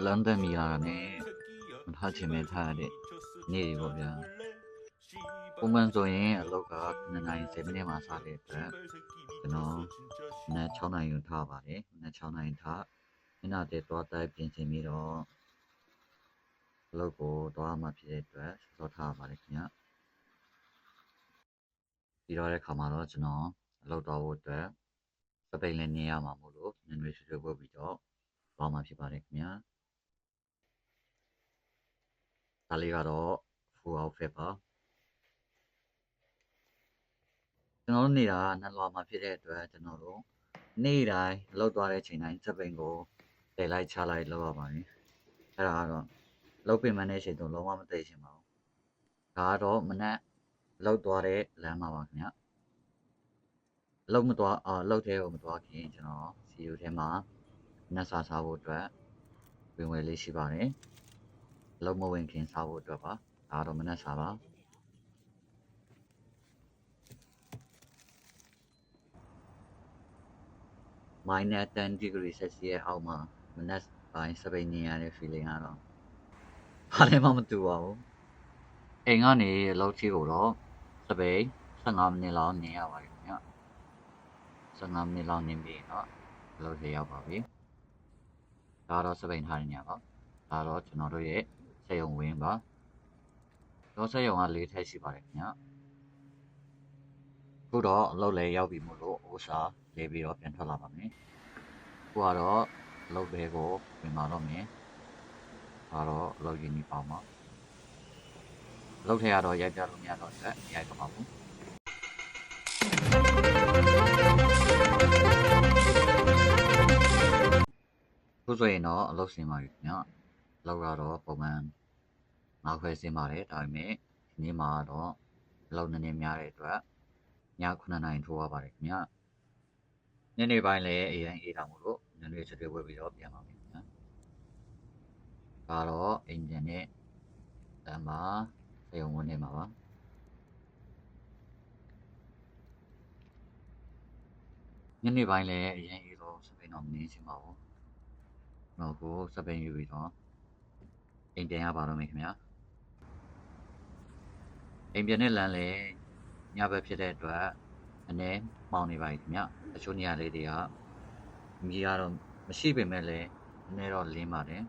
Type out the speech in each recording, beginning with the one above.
လန်ဒန်မီလာနဲ့မထားချင်မဲ့ထားရတဲ့နေ့တွေပေါ့ဗျာပုံမှန်ဆိုရင်အလောက်က9နာရီ10မိနစ်မှစတဲ့အတွက်ကျွန်တော်နက်6နာရီကိုထားပါတယ်နက်6နာရီထားညနေတဲ့သွားတိုက်ပြင်ဆင်ပြီးတော့အလောက်ကိုသွားမှဖြစ်တဲ့အတွက်စောထားပါတယ်ခင်ဗျပြီးတော့တဲ့ခါမှာတော့ကျွန်တော်အလောက်သွားဖို့အတွက်စပိန်လည်းနေရမှာမို့လို့နည်းနည်းဆွေးပို့ပြီးတော့သွားမှဖြစ်ပါတယ်ခင်ဗျဒါလေးကတော့ full outfit ပါကျွန်တော်တို့နေတာနှစ်လွာမှာဖြစ်တဲ့အတွက်ကျွန်တော်တို့နေ့တိုင်းလောက်သွားတဲ့ချိန်တိုင်းစပိန်ကိုတည်လိုက်ချလိုက်လောက်ရပါတယ်အဲ့ဒါကတော့လောက်ပင်မတဲ့ချိန်တော့လုံးဝမသိချင်ပါဘူးဒါကတော့မနက်လောက်သွားတဲ့လမ်းမှာပါခင်ဗျလောက်မသွားလောက်တဲ့ကိုမသွားခင်ကျွန်တော်စီယူထဲမှာနက်စာစားဖို့အတွက်ဝင်ဝယ်လေးရှိပါတယ်လောက်မဝင်ခင်စားဖို့အတွက်ပါဒါတော့မနက်စာပါ-10 degree Celsius အောက်မှာမနက်ပိုင်းစပိန်နေရတဲ့ feeling ကတော့ဘာလည်းမတူပါဘူးအိမ်ကနေလောက်ချီကိုတော့စပိန်15မိနစ်လောက်နေရပါတယ်ခင်ဗျ15မိနစ်လောက်နေပြီးတော့လောက်ထဲရောက်ပါပြီဒါတော့စပိန်ထားနေရပါဒါတော့ကျွန်တော်တို့ရဲ့စက်ရုံဝင်းပါတော့စက်ရုံက4ထပ်ရှိပါတယ်ခင်ဗျခုတော့အလုပ်လည်းရောက်ပြီမို့လို့ဥစားလေးပြီးတော့ပြန်ထွက်လာပါမယ်ခုကတော့အလုပ်တွေကိုဝင်ပါတော့မယ်ဒါတော့အလုပ်ရင်းနေပါမှာအလုပ်ထဲကတော့ရိုက်ပြလို့မရတော့တဲ့ရိုက်တော့ပါဘူးခုဆိုရင်တော့အလုပ်ဆင်းပါပြီခင်ဗျအလုပ်ကတော့ပုံမှန်9ခွဲဆင်းပါတယ်ဒါပေမဲ့ဒီနေ့မှာတော့အလုပ်နည်းနည်းများတဲ့အတွက်ည9နာရီထိုးရပါတယ်ခင်ဗျညနေပိုင်းလည်းအေးတိုင်းအေးတာမို့လို့နည်းနည်းချက်တွေဝယ်ပြီးတော့ပြန်ပါမယ်ခင်ဗျဒါတော့အိမ်ပြန်နဲ့တမ်းပါစေုံဝင်နေမှာပါညနေပိုင်းလည်းအရင်အေးတော့စပိန်တော့မနေချင်ပါဘူးတော့ကိုစပိန်ယူပြီးတော့အိမ်ပြန်ရပါတော့မယ်ခင်ဗျာအိမ်ပြန်တဲ့လမ်းလည်းညဘက်ဖြစ်တဲ့အတွက်အနေမှောင်နေပါပြီခင်ဗျတချို့နေရာလေးတွေကမြည်ကတော့မရှိပေမဲ့လည်းနည်းနည်းတော့လင်းပါတယ်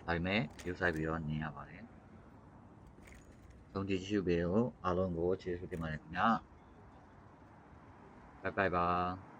ဒါပေမဲ့ယူဆိုင်ပြီးတော့နေရပါတယ်ဆုံးကြည့်ရှုပေးတော့အားလုံးကိုကျေးဇူးတင်ပါတယ်ခင်ဗျာဘိုင်ဘိုင်ပါ